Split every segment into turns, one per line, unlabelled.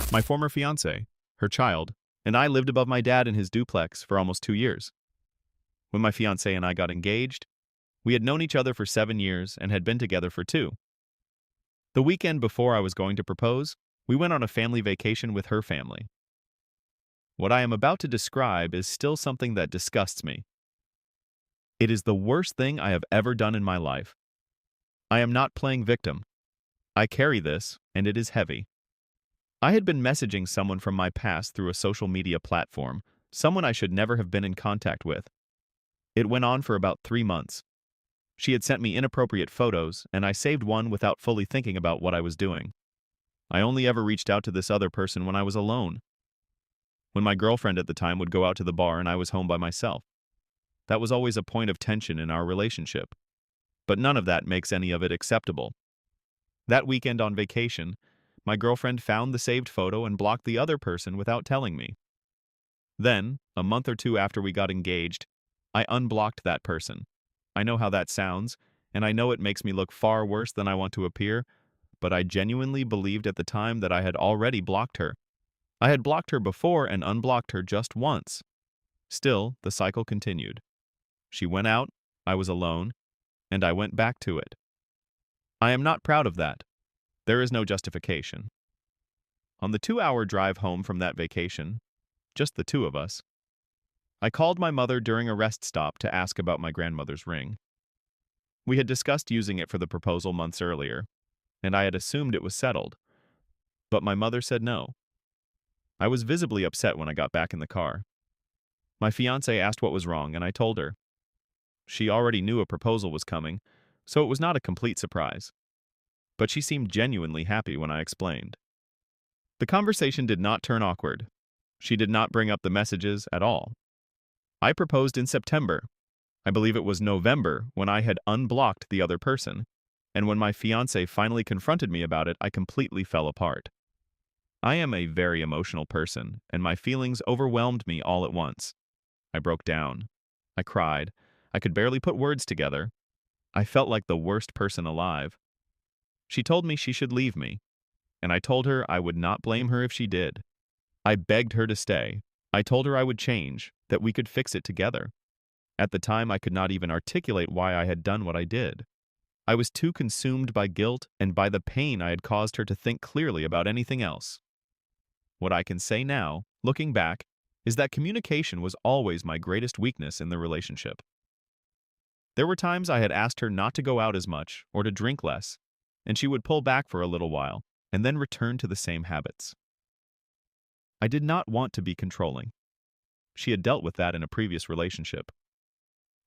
My former fiancée, her child, and I lived above my dad in his duplex for almost 2 years. When my fiancée and I got engaged, we had known each other for 7 years and had been together for two. The weekend before I was going to propose, we went on a family vacation with her family. What I am about to describe is still something that disgusts me. It is the worst thing I have ever done in my life. I am not playing victim. I carry this, and it is heavy. I had been messaging someone from my past through a social media platform, someone I should never have been in contact with. It went on for about 3 months. She had sent me inappropriate photos, and I saved one without fully thinking about what I was doing. I only ever reached out to this other person when I was alone. When my girlfriend at the time would go out to the bar and I was home by myself. That was always a point of tension in our relationship. But none of that makes any of it acceptable. That weekend on vacation, my girlfriend found the saved photo and blocked the other person without telling me. Then, a month or two after we got engaged, I unblocked that person. I know how that sounds, and I know it makes me look far worse than I want to appear, but I genuinely believed at the time that I had already blocked her. I had blocked her before and unblocked her just once. Still, the cycle continued. She went out, I was alone, and I went back to it. I am not proud of that. There is no justification. On the 2-hour drive home from that vacation, just the two of us, I called my mother during a rest stop to ask about my grandmother's ring. We had discussed using it for the proposal months earlier, and I had assumed it was settled. But my mother said no. I was visibly upset when I got back in the car. My fiancé asked what was wrong, and I told her. She already knew a proposal was coming, so it was not a complete surprise. But she seemed genuinely happy when I explained. The conversation did not turn awkward. She did not bring up the messages at all. I proposed in September. I believe it was November when I had unblocked the other person, and when my fiancé finally confronted me about it, I completely fell apart. I am a very emotional person, and my feelings overwhelmed me all at once. I broke down. I cried. I could barely put words together. I felt like the worst person alive. She told me she should leave me, and I told her I would not blame her if she did. I begged her to stay. I told her I would change, that we could fix it together. At the time, I could not even articulate why I had done what I did. I was too consumed by guilt and by the pain I had caused her to think clearly about anything else. What I can say now, looking back, is that communication was always my greatest weakness in the relationship. There were times I had asked her not to go out as much or to drink less, and she would pull back for a little while and then return to the same habits. I did not want to be controlling. She had dealt with that in a previous relationship.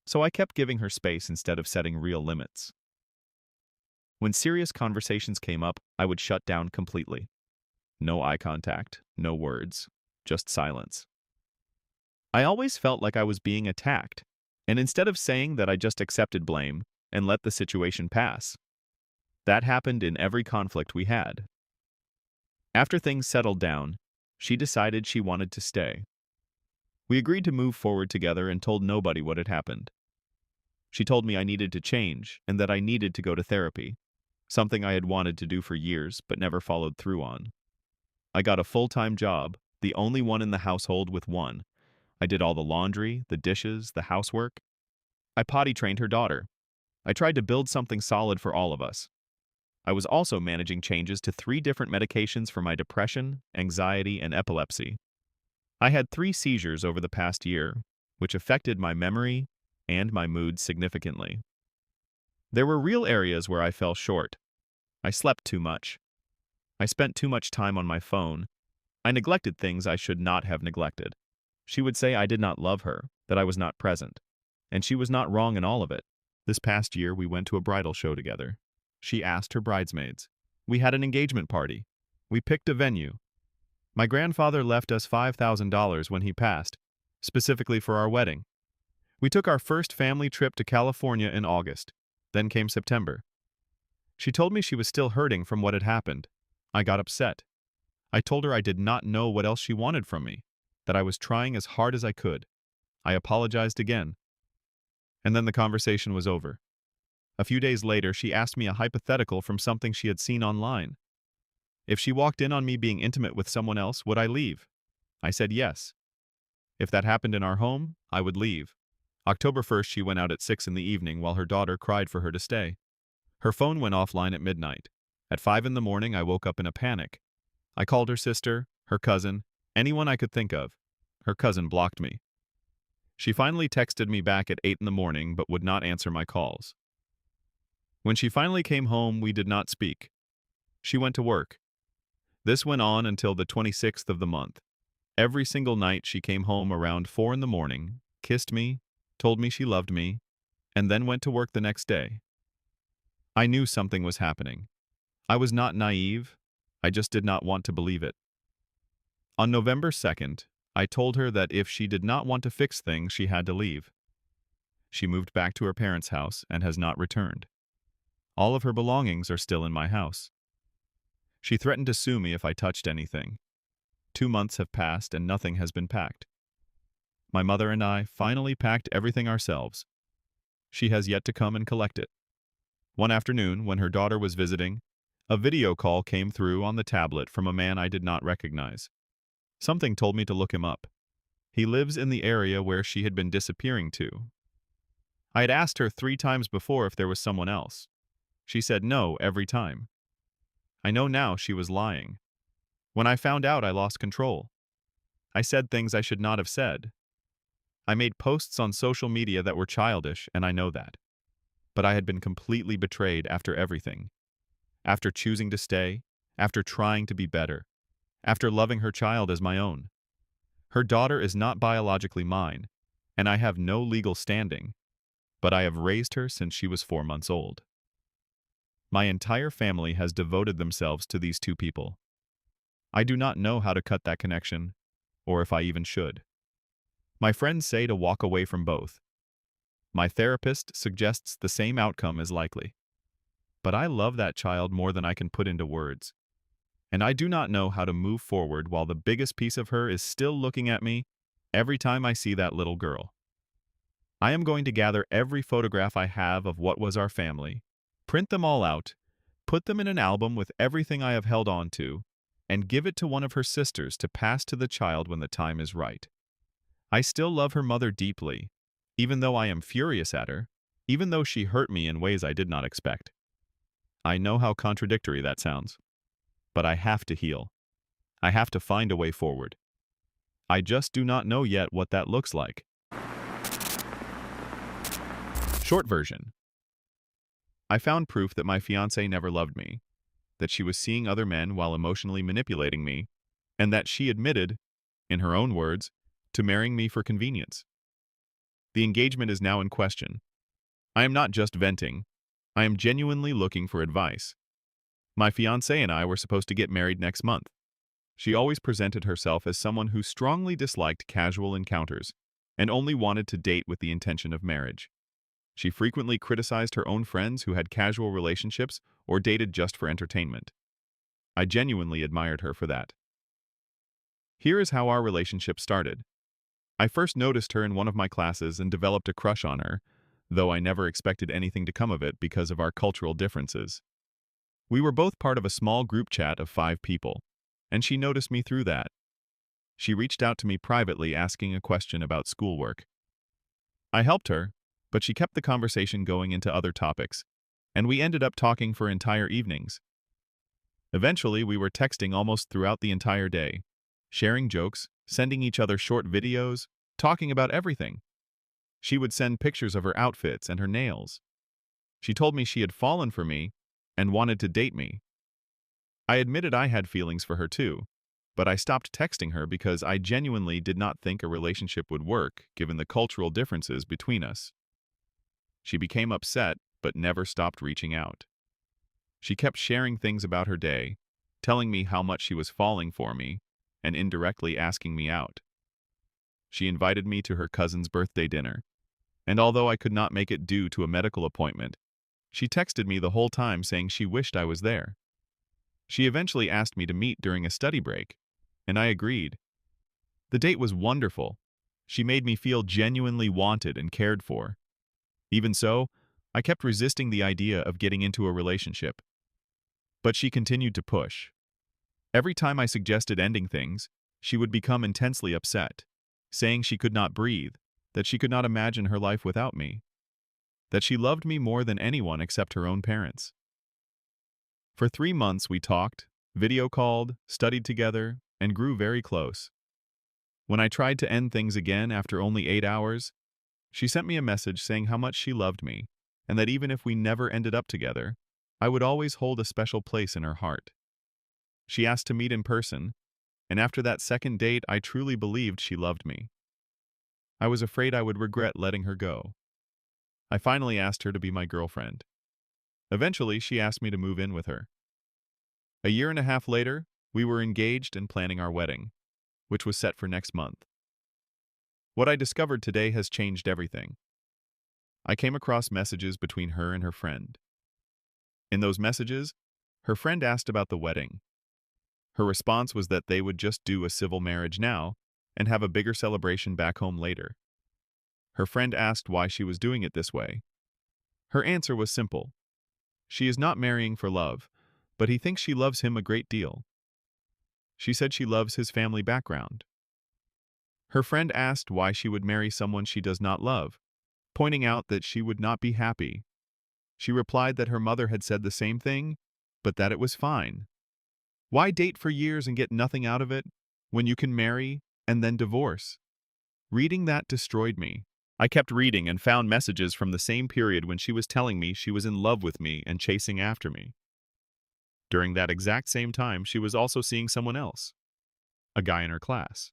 So I kept giving her space instead of setting real limits. When serious conversations came up, I would shut down completely. No eye contact, no words, just silence. I always felt like I was being attacked, and instead of saying that, I just accepted blame and let the situation pass. That happened in every conflict we had. After things settled down, she decided she wanted to stay. We agreed to move forward together and told nobody what had happened. She told me I needed to change and that I needed to go to therapy, something I had wanted to do for years but never followed through on. I got a full-time job, the only one in the household with one. I did all the laundry, the dishes, the housework. I potty trained her daughter. I tried to build something solid for all of us. I was also managing changes to 3 different medications for my depression, anxiety, and epilepsy. I had 3 seizures over the past year, which affected my memory and my mood significantly. There were real areas where I fell short. I slept too much. I spent too much time on my phone. I neglected things I should not have neglected. She would say I did not love her, that I was not present. And she was not wrong in all of it. This past year, we went to a bridal show together. She asked her bridesmaids. We had an engagement party. We picked a venue. My grandfather left us $5,000 when he passed, specifically for our wedding. We took our first family trip to California in August. Then came September. She told me she was still hurting from what had happened. I got upset. I told her I did not know what else she wanted from me, that I was trying as hard as I could. I apologized again. And then the conversation was over. A few days later, she asked me a hypothetical from something she had seen online. If she walked in on me being intimate with someone else, would I leave? I said yes. If that happened in our home, I would leave. October 1st, she went out at 6 in the evening while her daughter cried for her to stay. Her phone went offline at midnight. At 5 in the morning, I woke up in a panic. I called her sister, her cousin, anyone I could think of. Her cousin blocked me. She finally texted me back at 8 in the morning but would not answer my calls. When she finally came home, we did not speak. She went to work. This went on until the 26th of the month. Every single night she came home around 4 in the morning, kissed me, told me she loved me, and then went to work the next day. I knew something was happening. I was not naive. I just did not want to believe it. On November 2nd, I told her that if she did not want to fix things, she had to leave. She moved back to her parents' house and has not returned. All of her belongings are still in my house. She threatened to sue me if I touched anything. 2 months have passed and nothing has been packed. My mother and I finally packed everything ourselves. She has yet to come and collect it. One afternoon, when her daughter was visiting, a video call came through on the tablet from a man I did not recognize. Something told me to look him up. He lives in the area where she had been disappearing to. I had asked her 3 times before if there was someone else. She said no every time. I know now she was lying. When I found out, I lost control. I said things I should not have said. I made posts on social media that were childish, and I know that. But I had been completely betrayed after everything. After choosing to stay, after trying to be better, after loving her child as my own. Her daughter is not biologically mine, and I have no legal standing, but I have raised her since she was 4 months old. My entire family has devoted themselves to these 2 people. I do not know how to cut that connection, or if I even should. My friends say to walk away from both. My therapist suggests the same outcome is likely. But I love that child more than I can put into words. And I do not know how to move forward while the biggest piece of her is still looking at me every time I see that little girl. I am going to gather every photograph I have of what was our family, print them all out, put them in an album with everything I have held on to, and give it to one of her sisters to pass to the child when the time is right. I still love her mother deeply, even though I am furious at her, even though she hurt me in ways I did not expect. I know how contradictory that sounds, but I have to heal. I have to find a way forward. I just do not know yet what that looks like. Short version. I found proof that my fiancée never loved me, that she was seeing other men while emotionally manipulating me, and that she admitted, in her own words, to marrying me for convenience. The engagement is now in question. I am not just venting. I am genuinely looking for advice. My fiancée and I were supposed to get married next month. She always presented herself as someone who strongly disliked casual encounters and only wanted to date with the intention of marriage. She frequently criticized her own friends who had casual relationships or dated just for entertainment. I genuinely admired her for that. Here is how our relationship started. I first noticed her in one of my classes and developed a crush on her, though I never expected anything to come of it because of our cultural differences. We were both part of a small group chat of 5 people, and she noticed me through that. She reached out to me privately asking a question about schoolwork. I helped her, but she kept the conversation going into other topics, and we ended up talking for entire evenings. Eventually, we were texting almost throughout the entire day, sharing jokes, sending each other short videos, talking about everything. She would send pictures of her outfits and her nails. She told me she had fallen for me and wanted to date me. I admitted I had feelings for her too, but I stopped texting her because I genuinely did not think a relationship would work given the cultural differences between us. She became upset but never stopped reaching out. She kept sharing things about her day, telling me how much she was falling for me, and indirectly asking me out. She invited me to her cousin's birthday dinner, and although I could not make it due to a medical appointment, she texted me the whole time saying she wished I was there. She eventually asked me to meet during a study break, and I agreed. The date was wonderful. She made me feel genuinely wanted and cared for. Even so, I kept resisting the idea of getting into a relationship. But she continued to push. Every time I suggested ending things, she would become intensely upset, saying she could not breathe, that she could not imagine her life without me, that she loved me more than anyone except her own parents. For 3 months we talked, video called, studied together, and grew very close. When I tried to end things again after only 8 hours, she sent me a message saying how much she loved me, and that even if we never ended up together, I would always hold a special place in her heart. She asked to meet in person, and after that second date I truly believed she loved me. I was afraid I would regret letting her go. I finally asked her to be my girlfriend. Eventually, she asked me to move in with her. A year and a half later, we were engaged and planning our wedding, which was set for next month. What I discovered today has changed everything. I came across messages between her and her friend. In those messages, her friend asked about the wedding. Her response was that they would just do a civil marriage now and have a bigger celebration back home later. Her friend asked why she was doing it this way. Her answer was simple. She is not marrying for love, but he thinks she loves him a great deal. She said she loves his family background. Her friend asked why she would marry someone she does not love, pointing out that she would not be happy. She replied that her mother had said the same thing, but that it was fine. Why date for years and get nothing out of it when you can marry and then divorce? Reading that destroyed me. I kept reading and found messages from the same period when she was telling me she was in love with me and chasing after me. During that exact same time, she was also seeing someone else, a guy in her class.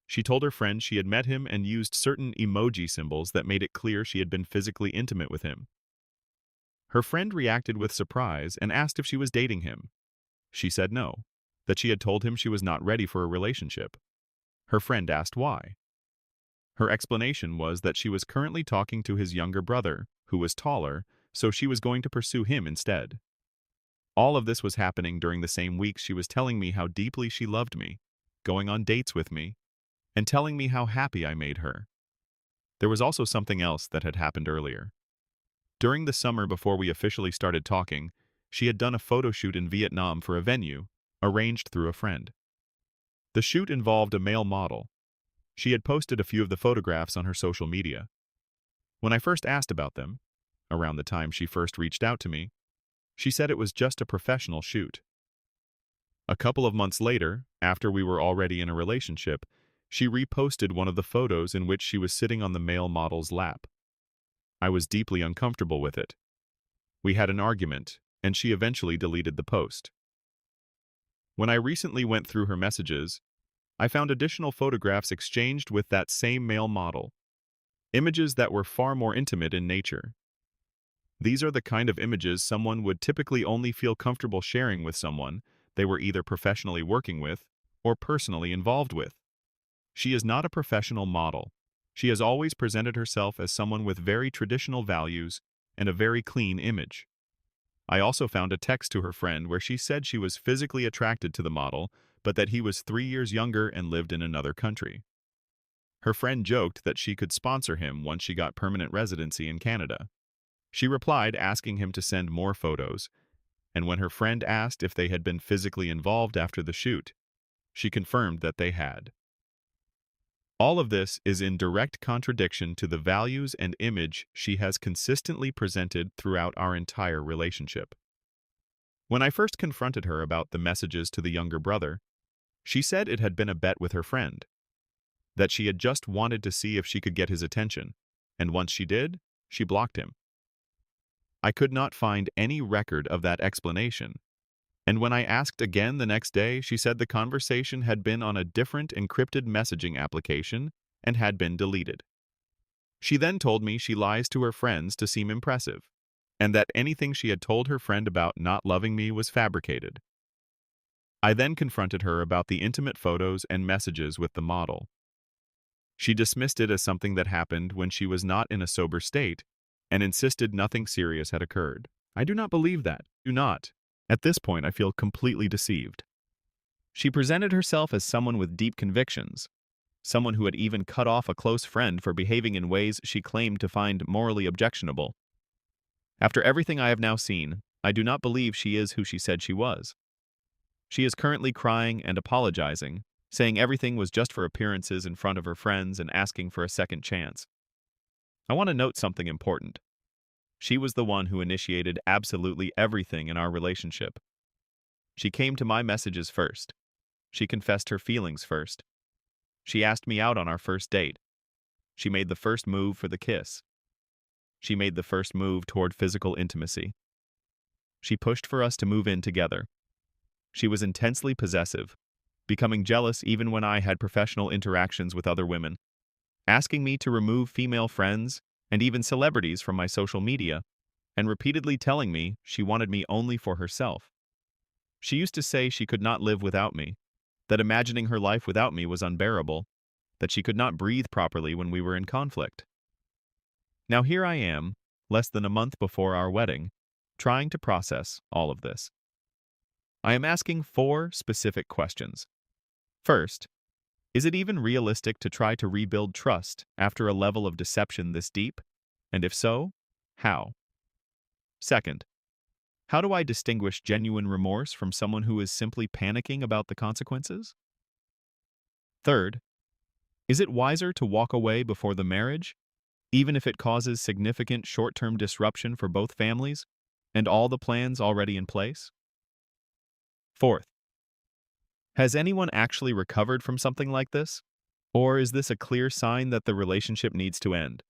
She told her friend she had met him and used certain emoji symbols that made it clear she had been physically intimate with him. Her friend reacted with surprise and asked if she was dating him. She said no, that she had told him she was not ready for a relationship. Her friend asked why. Her explanation was that she was currently talking to his younger brother, who was taller, so she was going to pursue him instead. All of this was happening during the same week she was telling me how deeply she loved me, going on dates with me, and telling me how happy I made her. There was also something else that had happened earlier. During the summer before we officially started talking, she had done a photo shoot in Vietnam for a venue, arranged through a friend. The shoot involved a male model. She had posted a few of the photographs on her social media. When I first asked about them, around the time she first reached out to me, she said it was just a professional shoot. A couple of months later, after we were already in a relationship, she reposted one of the photos in which she was sitting on the male model's lap. I was deeply uncomfortable with it. We had an argument, and she eventually deleted the post. When I recently went through her messages, I found additional photographs exchanged with that same male model, images that were far more intimate in nature. These are the kind of images someone would typically only feel comfortable sharing with someone they were either professionally working with or personally involved with. She is not a professional model. She has always presented herself as someone with very traditional values and a very clean image. I also found a text to her friend where she said she was physically attracted to the model, but that he was 3 years younger and lived in another country. Her friend joked that she could sponsor him once she got permanent residency in Canada. She replied asking him to send more photos, and when her friend asked if they had been physically involved after the shoot, she confirmed that they had. All of this is in direct contradiction to the values and image she has consistently presented throughout our entire relationship. When I first confronted her about the messages to the younger brother, she said it had been a bet with her friend, that she had just wanted to see if she could get his attention, and once she did, she blocked him. I could not find any record of that explanation, and when I asked again the next day, she said the conversation had been on a different encrypted messaging application and had been deleted. She then told me she lies to her friends to seem impressive, and that anything she had told her friend about not loving me was fabricated. I then confronted her about the intimate photos and messages with the model. She dismissed it as something that happened when she was not in a sober state and insisted nothing serious had occurred. I do not believe that. Do not. At this point, I feel completely deceived. She presented herself as someone with deep convictions, someone who had even cut off a close friend for behaving in ways she claimed to find morally objectionable. After everything I have now seen, I do not believe she is who she said she was. She is currently crying and apologizing, saying everything was just for appearances in front of her friends and asking for a second chance. I want to note something important. She was the one who initiated absolutely everything in our relationship. She came to my messages first. She confessed her feelings first. She asked me out on our first date. She made the first move for the kiss. She made the first move toward physical intimacy. She pushed for us to move in together. She was intensely possessive, becoming jealous even when I had professional interactions with other women, asking me to remove female friends and even celebrities from my social media, and repeatedly telling me she wanted me only for herself. She used to say she could not live without me, that imagining her life without me was unbearable, that she could not breathe properly when we were in conflict. Now here I am, less than a month before our wedding, trying to process all of this. I am asking 4 specific questions. First, is it even realistic to try to rebuild trust after a level of deception this deep? And if so, how? Second, how do I distinguish genuine remorse from someone who is simply panicking about the consequences? Third, is it wiser to walk away before the marriage, even if it causes significant short-term disruption for both families and all the plans already in place? Fourth, has anyone actually recovered from something like this? Or is this a clear sign that the relationship needs to end?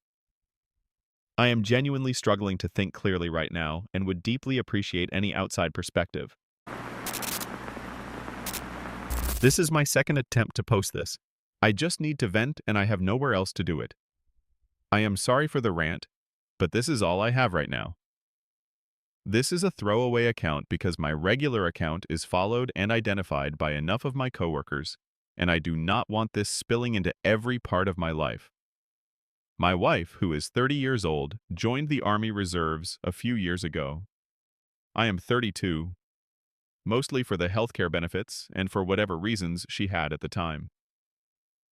I am genuinely struggling to think clearly right now and would deeply appreciate any outside perspective. This is my second attempt to post this. I just need to vent and I have nowhere else to do it. I am sorry for the rant, but this is all I have right now. This is a throwaway account because my regular account is followed and identified by enough of my coworkers, and I do not want this spilling into every part of my life. My wife, who is 30 years old, joined the Army Reserves a few years ago. I am 32, mostly for the healthcare benefits and for whatever reasons she had at the time.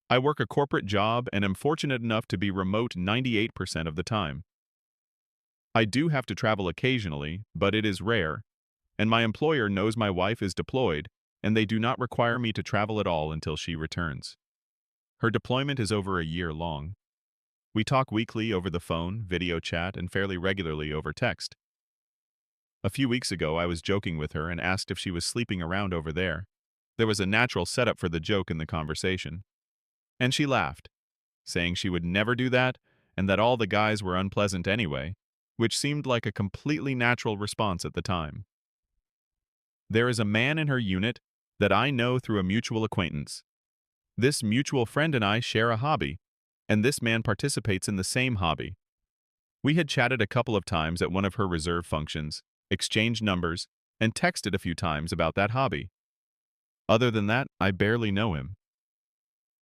I work a corporate job and am fortunate enough to be remote 98% of the time. I do have to travel occasionally, but it is rare, and my employer knows my wife is deployed, and they do not require me to travel at all until she returns. Her deployment is over a year long. We talk weekly over the phone, video chat, and fairly regularly over text. A few weeks ago, I was joking with her and asked if she was sleeping around over there. There was a natural setup for the joke in the conversation. And she laughed, saying she would never do that and that all the guys were unpleasant anyway, which seemed like a completely natural response at the time. There is a man in her unit that I know through a mutual acquaintance. This mutual friend and I share a hobby, and this man participates in the same hobby. We had chatted a couple of times at one of her reserve functions, exchanged numbers, and texted a few times about that hobby. Other than that, I barely know him.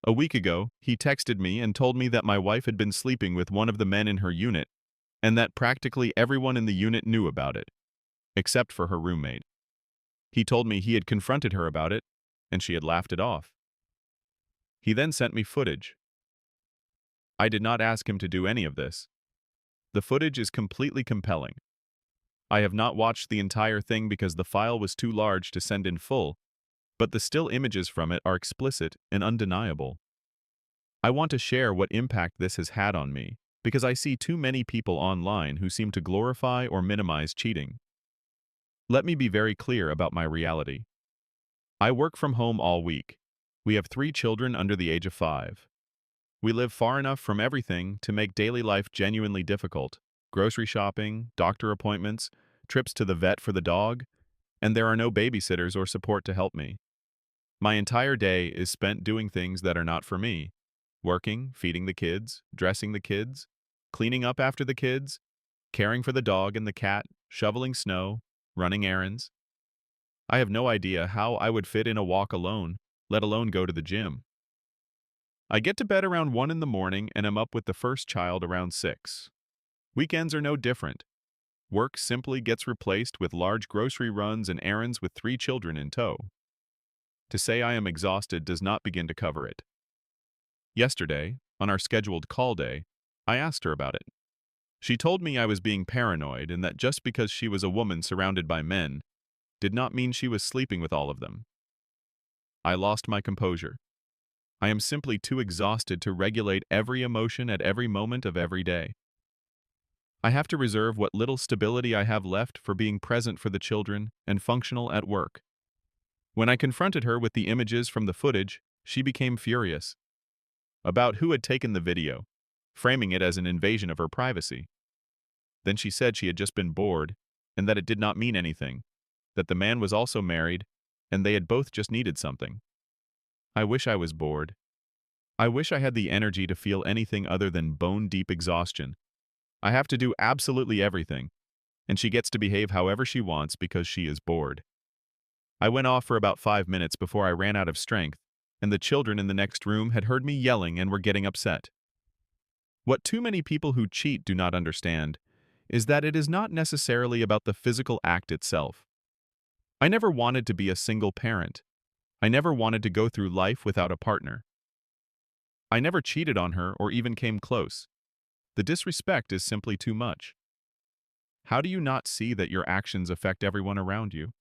A week ago, he texted me and told me that my wife had been sleeping with one of the men in her unit, and that practically everyone in the unit knew about it, except for her roommate. He told me he had confronted her about it, and she had laughed it off. He then sent me footage. I did not ask him to do any of this. The footage is completely compelling. I have not watched the entire thing because the file was too large to send in full, but the still images from it are explicit and undeniable. I want to share what impact this has had on me, because I see too many people online who seem to glorify or minimize cheating. Let me be very clear about my reality. I work from home all week. We have 3 children under the age of 5. We live far enough from everything to make daily life genuinely difficult. Grocery shopping, doctor appointments, trips to the vet for the dog, and there are no babysitters or support to help me. My entire day is spent doing things that are not for me. Working, feeding the kids, dressing the kids, cleaning up after the kids, caring for the dog and the cat, shoveling snow, running errands. I have no idea how I would fit in a walk alone, let alone go to the gym. I get to bed around 1 in the morning and am up with the first child around 6. Weekends are no different. Work simply gets replaced with large grocery runs and errands with 3 children in tow. To say I am exhausted does not begin to cover it. Yesterday, on our scheduled call day, I asked her about it. She told me I was being paranoid and that just because she was a woman surrounded by men did not mean she was sleeping with all of them. I lost my composure. I am simply too exhausted to regulate every emotion at every moment of every day. I have to reserve what little stability I have left for being present for the children and functional at work. When I confronted her with the images from the footage, she became furious about who had taken the video, framing it as an invasion of her privacy. Then she said she had just been bored and that it did not mean anything, that the man was also married and they had both just needed something. I wish I was bored. I wish I had the energy to feel anything other than bone-deep exhaustion. I have to do absolutely everything, and she gets to behave however she wants because she is bored. I went off for about 5 minutes before I ran out of strength, and the children in the next room had heard me yelling and were getting upset. What too many people who cheat do not understand is that it is not necessarily about the physical act itself. I never wanted to be a single parent. I never wanted to go through life without a partner. I never cheated on her or even came close. The disrespect is simply too much. How do you not see that your actions affect everyone around you?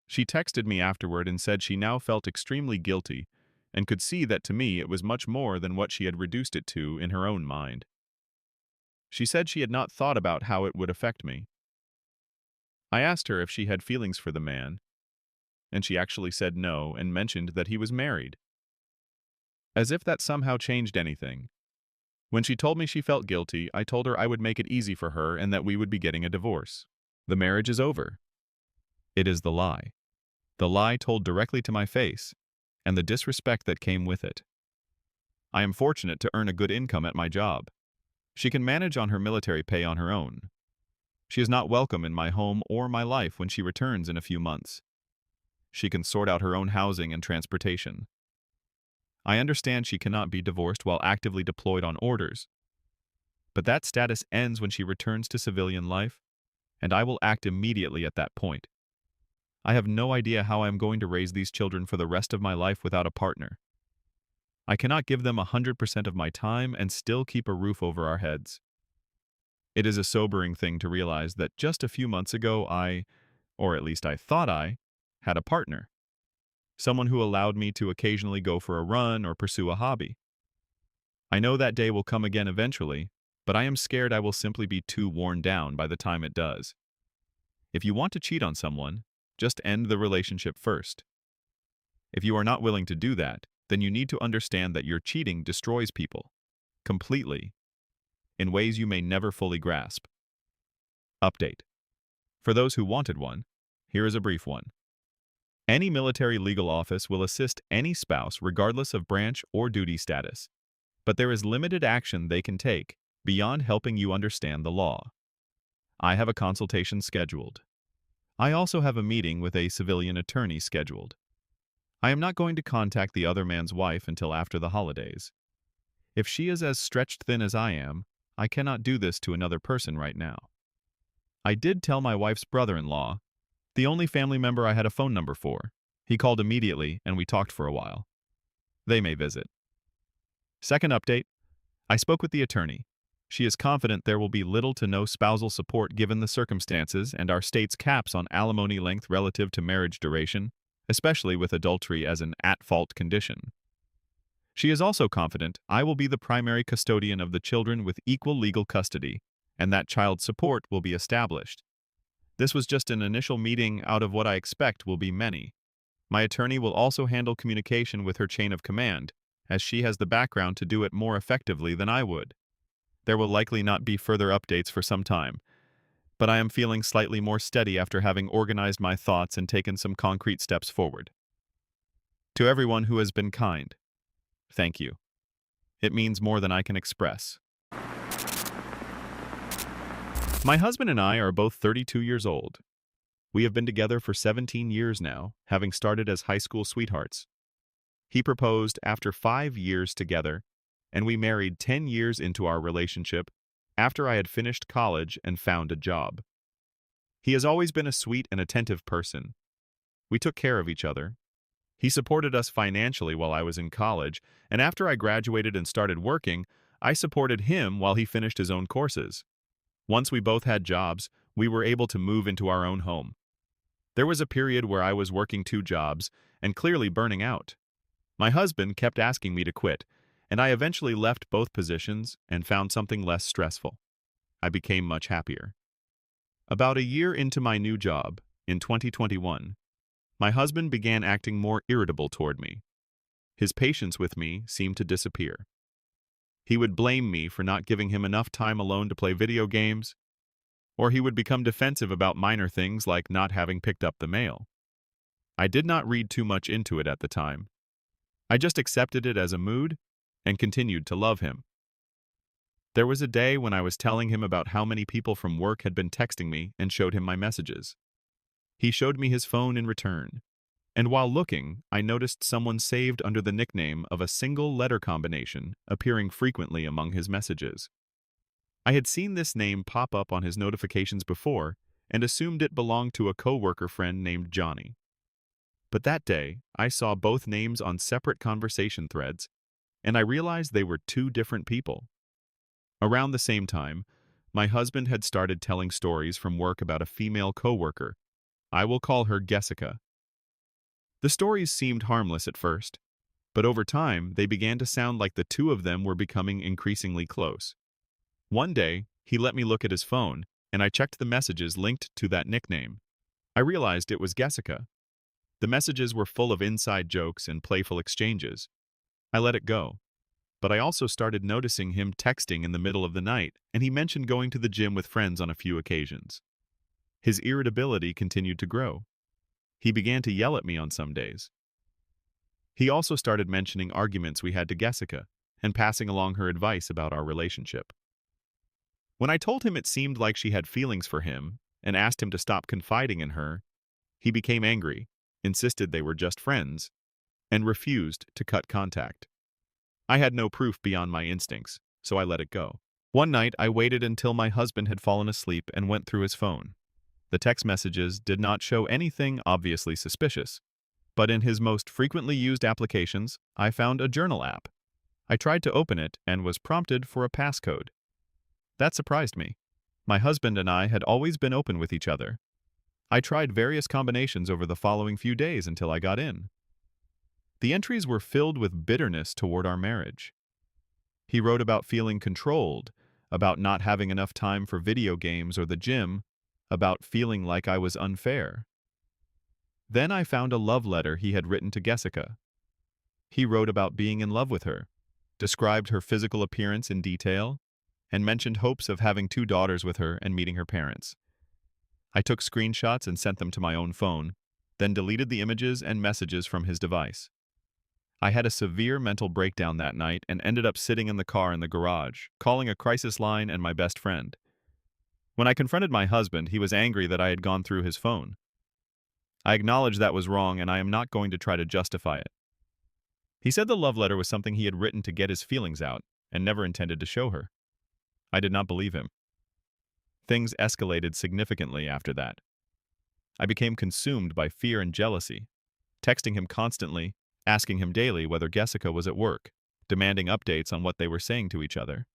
She texted me afterward and said she now felt extremely guilty and could see that to me it was much more than what she had reduced it to in her own mind. She said she had not thought about how it would affect me. I asked her if she had feelings for the man, and she actually said no and mentioned that he was married. As if that somehow changed anything. When she told me she felt guilty, I told her I would make it easy for her and that we would be getting a divorce. The marriage is over. It is the lie. The lie told directly to my face, and the disrespect that came with it. I am fortunate to earn a good income at my job. She can manage on her military pay on her own. She is not welcome in my home or my life when she returns in a few months. She can sort out her own housing and transportation. I understand she cannot be divorced while actively deployed on orders, but that status ends when she returns to civilian life, and I will act immediately at that point. I have no idea how I am going to raise these children for the rest of my life without a partner. I cannot give them 100% of my time and still keep a roof over our heads. It is a sobering thing to realize that just a few months ago or at least I thought I, had a partner. Someone who allowed me to occasionally go for a run or pursue a hobby. I know that day will come again eventually, but I am scared I will simply be too worn down by the time it does. If you want to cheat on someone, just end the relationship first. If you are not willing to do that, then you need to understand that your cheating destroys people. Completely. In ways you may never fully grasp. Update. For those who wanted one, here is a brief one. Any military legal office will assist any spouse regardless of branch or duty status, but there is limited action they can take beyond helping you understand the law. I have a consultation scheduled. I also have a meeting with a civilian attorney scheduled. I am not going to contact the other man's wife until after the holidays. If she is as stretched thin as I am, I cannot do this to another person right now. I did tell my wife's brother-in-law, the only family member I had a phone number for. He called immediately and we talked for a while. They may visit. Second update. I spoke with the attorney. She is confident there will be little to no spousal support given the circumstances and our state's caps on alimony length relative to marriage duration, especially with adultery as an at-fault condition. She is also confident I will be the primary custodian of the children with equal legal custody, and that child support will be established. This was just an initial meeting out of what I expect will be many. My attorney will also handle communication with her chain of command, as she has the background to do it more effectively than I would. There will likely not be further updates for some time, but I am feeling slightly more steady after having organized my thoughts and taken some concrete steps forward. To everyone who has been kind, thank you. It means more than I can express. My husband and I are both 32 years old. We have been together for 17 years now, having started as high school sweethearts. He proposed after 5 years together, and we married 10 years into our relationship after I had finished college and found a job. He has always been a sweet and attentive person. We took care of each other. He supported us financially while I was in college, and after I graduated and started working, I supported him while he finished his own courses. Once we both had jobs, we were able to move into our own home. There was a period where I was working 2 jobs and clearly burning out. My husband kept asking me to quit, and I eventually left both positions and found something less stressful. I became much happier. About a year into my new job, in 2021, my husband began acting more irritable toward me. His patience with me seemed to disappear. He would blame me for not giving him enough time alone to play video games, or he would become defensive about minor things like not having picked up the mail. I did not read too much into it at the time. I just accepted it as a mood and continued to love him. There was a day when I was telling him about how many people from work had been texting me and showed him my messages. He showed me his phone in return, and while looking, I noticed someone saved under the nickname of a single letter combination appearing frequently among his messages. I had seen this name pop up on his notifications before and assumed it belonged to a coworker friend named Johnny. But that day, I saw both names on separate conversation threads, and I realized they were 2 different people. Around the same time, my husband had started telling stories from work about a female coworker. I will call her Jessica. The stories seemed harmless at first, but over time they began to sound like the 2 of them were becoming increasingly close. One day, he let me look at his phone, and I checked the messages linked to that nickname. I realized it was Jessica. The messages were full of inside jokes and playful exchanges. I let it go. But I also started noticing him texting in the middle of the night, and he mentioned going to the gym with friends on a few occasions. His irritability continued to grow. He began to yell at me on some days. He also started mentioning arguments we had to Jessica and passing along her advice about our relationship. When I told him it seemed like she had feelings for him and asked him to stop confiding in her, he became angry, insisted they were just friends, and refused to cut contact. I had no proof beyond my instincts, so I let it go. One night, I waited until my husband had fallen asleep and went through his phone. The text messages did not show anything obviously suspicious, but in his most frequently used applications, I found a journal app. I tried to open it and was prompted for a passcode. That surprised me. My husband and I had always been open with each other. I tried various combinations over the following few days until I got in. The entries were filled with bitterness toward our marriage. He wrote about feeling controlled, about not having enough time for video games or the gym, about feeling like I was unfair. Then I found a love letter he had written to Jessica. He wrote about being in love with her, described her physical appearance in detail, and mentioned hopes of having 2 daughters with her and meeting her parents. I took screenshots and sent them to my own phone, then deleted the images and messages from his device. I had a severe mental breakdown that night and ended up sitting in the car in the garage, calling a crisis line and my best friend. When I confronted my husband, he was angry that I had gone through his phone. I acknowledged that was wrong and I am not going to try to justify it. He said the love letter was something he had written to get his feelings out and never intended to show her. I did not believe him. Things escalated significantly after that. I became consumed by fear and jealousy, texting him constantly, asking him daily whether Jessica was at work, demanding updates on what they were saying to each other.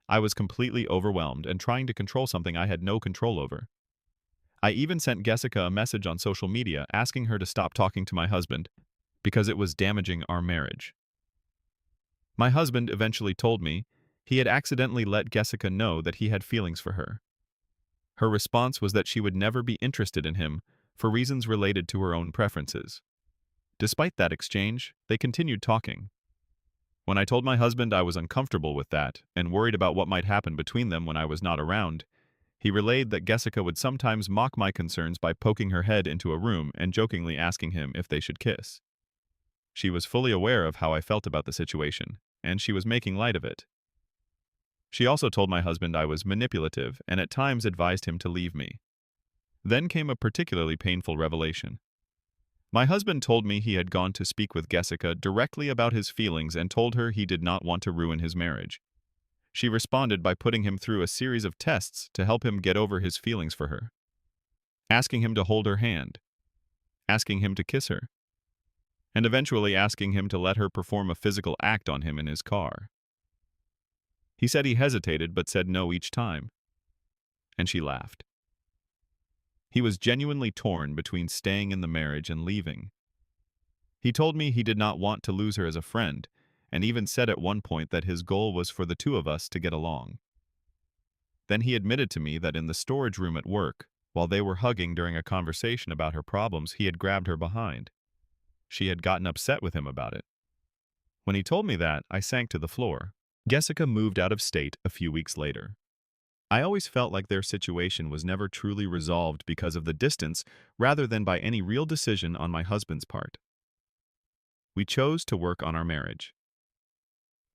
I was completely overwhelmed and trying to control something I had no control over. I even sent Jessica a message on social media asking her to stop talking to my husband because it was damaging our marriage. My husband eventually told me he had accidentally let Jessica know that he had feelings for her. Her response was that she would never be interested in him for reasons related to her own preferences. Despite that exchange, they continued talking. When I told my husband I was uncomfortable with that and worried about what might happen between them when I was not around, he relayed that Jessica would sometimes mock my concerns by poking her head into a room and jokingly asking him if they should kiss. She was fully aware of how I felt about the situation, and she was making light of it. She also told my husband I was manipulative and at times advised him to leave me. Then came a particularly painful revelation. My husband told me he had gone to speak with Jessica directly about his feelings and told her he did not want to ruin his marriage. She responded by putting him through a series of tests to help him get over his feelings for her. Asking him to hold her hand, asking him to kiss her, and eventually asking him to let her perform a physical act on him in his car. He said he hesitated but said no each time, and she laughed. He was genuinely torn between staying in the marriage and leaving. He told me he did not want to lose her as a friend, and even said at one point that his goal was for the two of us to get along. Then he admitted to me that in the storage room at work, while they were hugging during a conversation about her problems, he had grabbed her behind. She had gotten upset with him about it. When he told me that, I sank to the floor. Jessica moved out of state a few weeks later. I always felt like their situation was never truly resolved because of the distance rather than by any real decision on my husband's part. We chose to work on our marriage.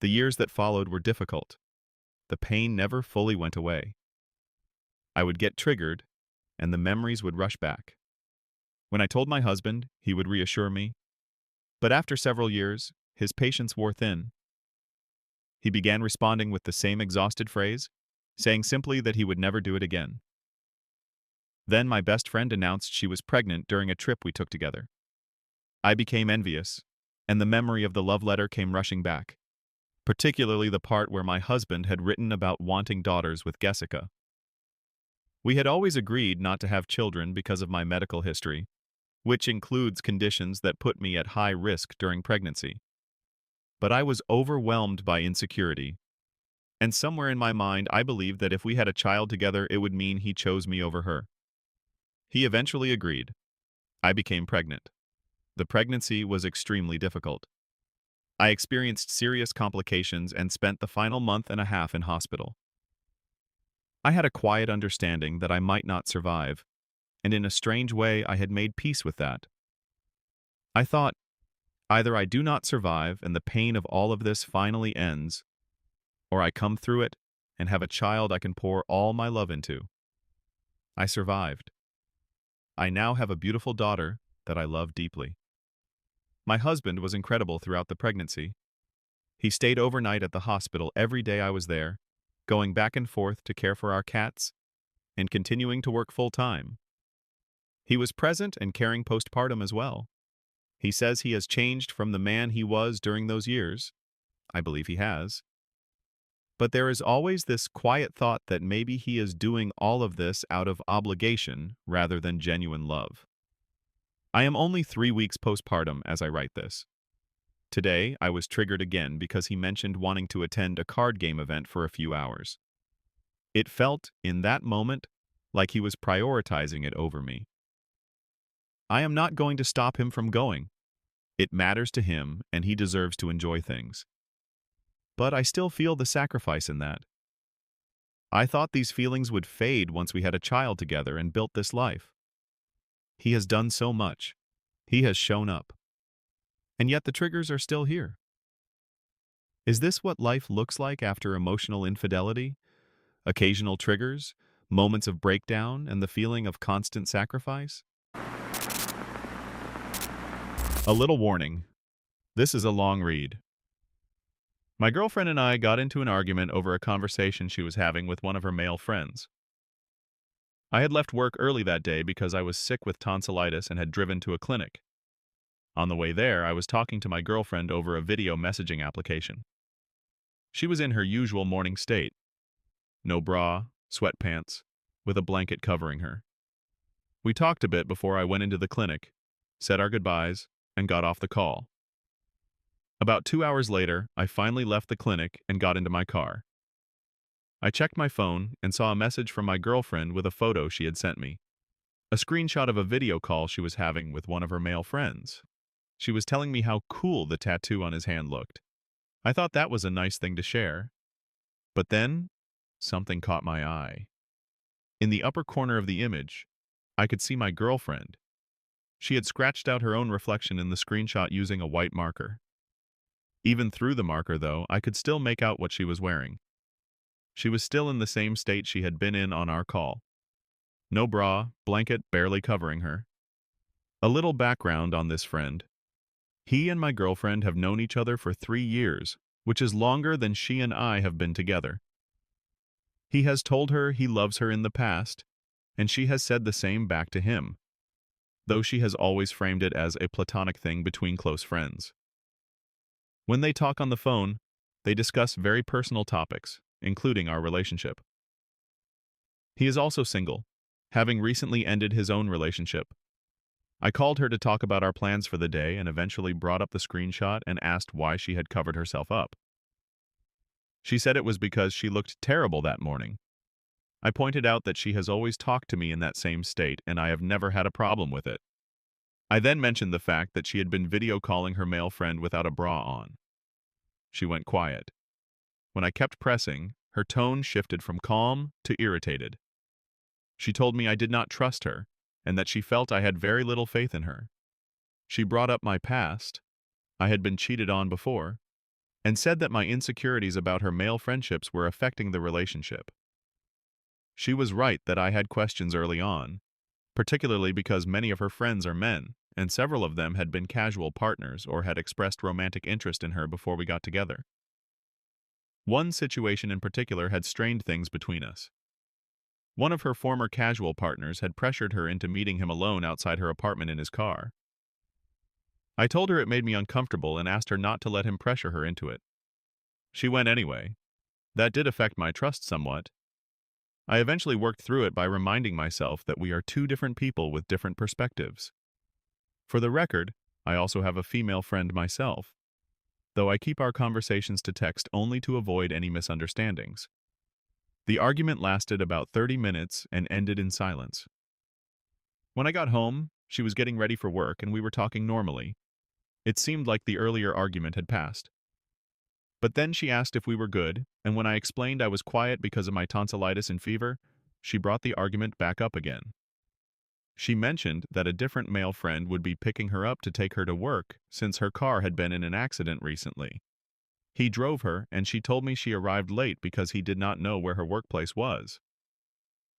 The years that followed were difficult. The pain never fully went away. I would get triggered, and the memories would rush back. When I told my husband, he would reassure me. But after several years, his patience wore thin. He began responding with the same exhausted phrase, saying simply that he would never do it again. Then my best friend announced she was pregnant during a trip we took together. I became envious, and the memory of the love letter came rushing back, particularly the part where my husband had written about wanting daughters with Jessica. We had always agreed not to have children because of my medical history, which includes conditions that put me at high risk during pregnancy. But I was overwhelmed by insecurity, and somewhere in my mind I believed that if we had a child together it would mean he chose me over her. He eventually agreed. I became pregnant. The pregnancy was extremely difficult. I experienced serious complications and spent the final month and a half in hospital. I had a quiet understanding that I might not survive, and in a strange way I had made peace with that. I thought, either I do not survive and the pain of all of this finally ends, or I come through it and have a child I can pour all my love into. I survived. I now have a beautiful daughter that I love deeply. My husband was incredible throughout the pregnancy. He stayed overnight at the hospital every day I was there, going back and forth to care for our cats and continuing to work full-time. He was present and caring postpartum as well. He says he has changed from the man he was during those years. I believe he has. But there is always this quiet thought that maybe he is doing all of this out of obligation rather than genuine love. I am only 3 weeks postpartum as I write this. Today, I was triggered again because he mentioned wanting to attend a card game event for a few hours. It felt, in that moment, like he was prioritizing it over me. I am not going to stop him from going. It matters to him, and he deserves to enjoy things. But I still feel the sacrifice in that. I thought these feelings would fade once we had a child together and built this life. He has done so much. He has shown up. And yet the triggers are still here. Is this what life looks like after emotional infidelity? Occasional triggers, moments of breakdown, and the feeling of constant sacrifice? A little warning. This is a long read. My girlfriend and I got into an argument over a conversation she was having with one of her male friends. I had left work early that day because I was sick with tonsillitis and had driven to a clinic. On the way there, I was talking to my girlfriend over a video messaging application. She was in her usual morning state. No bra, sweatpants, with a blanket covering her. We talked a bit before I went into the clinic, said our goodbyes, and got off the call. About 2 hours later, I finally left the clinic and got into my car. I checked my phone and saw a message from my girlfriend with a photo she had sent me. A screenshot of a video call she was having with one of her male friends. She was telling me how cool the tattoo on his hand looked. I thought that was a nice thing to share. But then, something caught my eye. In the upper corner of the image, I could see my girlfriend. She had scratched out her own reflection in the screenshot using a white marker. Even through the marker, though, I could still make out what she was wearing. She was still in the same state she had been in on our call. No bra, blanket barely covering her. A little background on this friend. He and my girlfriend have known each other for 3 years, which is longer than she and I have been together. He has told her he loves her in the past, and she has said the same back to him, though she has always framed it as a platonic thing between close friends. When they talk on the phone, they discuss very personal topics, including our relationship. He is also single. having recently ended his own relationship. I called her to talk about our plans for the day and eventually brought up the screenshot and asked why she had covered herself up. She said it was because she looked terrible that morning. I pointed out that she has always talked to me in that same state and I have never had a problem with it. I then mentioned the fact that she had been video calling her male friend without a bra on. She went quiet. When I kept pressing, her tone shifted from calm to irritated. She told me I did not trust her and that she felt I had very little faith in her. She brought up my past. I had been cheated on before, and said that my insecurities about her male friendships were affecting the relationship. She was right that I had questions early on, particularly because many of her friends are men, and several of them had been casual partners or had expressed romantic interest in her before we got together. One situation in particular had strained things between us. One of her former casual partners had pressured her into meeting him alone outside her apartment in his car. I told her it made me uncomfortable and asked her not to let him pressure her into it. She went anyway. That did affect my trust somewhat. I eventually worked through it by reminding myself that we are two different people with different perspectives. For the record, I also have a female friend myself, though I keep our conversations to text only to avoid any misunderstandings. The argument lasted about 30 minutes and ended in silence. When I got home, she was getting ready for work and we were talking normally. It seemed like the earlier argument had passed. But then she asked if we were good, and when I explained I was quiet because of my tonsillitis and fever, she brought the argument back up again. She mentioned that a different male friend would be picking her up to take her to work since her car had been in an accident recently. He drove her, and she told me she arrived late because he did not know where her workplace was.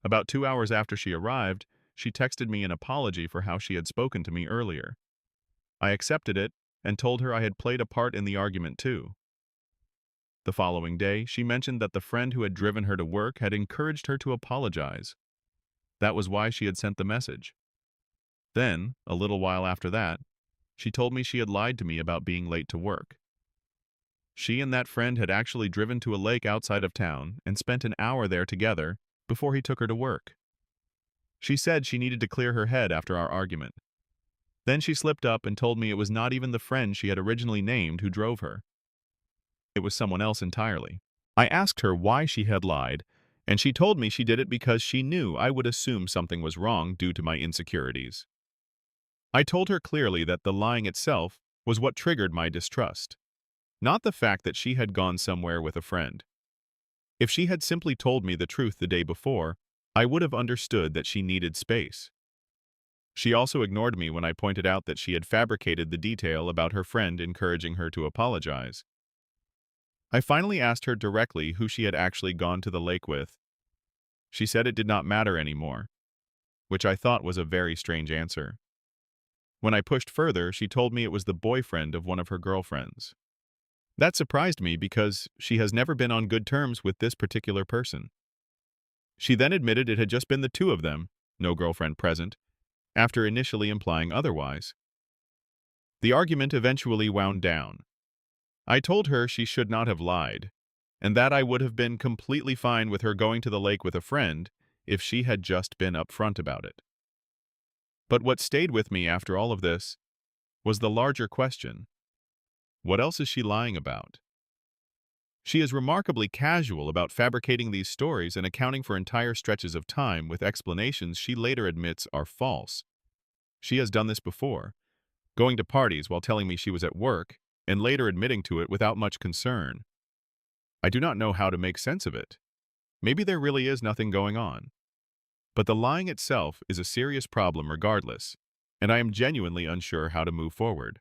About 2 hours after she arrived, she texted me an apology for how she had spoken to me earlier. I accepted it and told her I had played a part in the argument too. The following day, she mentioned that the friend who had driven her to work had encouraged her to apologize. That was why she had sent the message. Then, a little while after that, she told me she had lied to me about being late to work. She and that friend had actually driven to a lake outside of town and spent an hour there together before he took her to work. She said she needed to clear her head after our argument. Then she slipped up and told me it was not even the friend she had originally named who drove her. It was someone else entirely. I asked her why she had lied, and she told me she did it because she knew I would assume something was wrong due to my insecurities. I told her clearly that the lying itself was what triggered my distrust, not the fact that she had gone somewhere with a friend. If she had simply told me the truth the day before, I would have understood that she needed space. She also ignored me when I pointed out that she had fabricated the detail about her friend encouraging her to apologize. I finally asked her directly who she had actually gone to the lake with. She said it did not matter anymore, which I thought was a very strange answer. When I pushed further, she told me it was the boyfriend of one of her girlfriends. That surprised me because she has never been on good terms with this particular person. She then admitted it had just been the two of them, no girlfriend present, after initially implying otherwise. The argument eventually wound down. I told her she should not have lied, and that I would have been completely fine with her going to the lake with a friend if she had just been upfront about it. But what stayed with me after all of this was the larger question. What else is she lying about? She is remarkably casual about fabricating these stories and accounting for entire stretches of time with explanations she later admits are false. She has done this before, going to parties while telling me she was at work and later admitting to it without much concern. I do not know how to make sense of it. Maybe there really is nothing going on. But the lying itself is a serious problem regardless, and I am genuinely unsure how to move forward.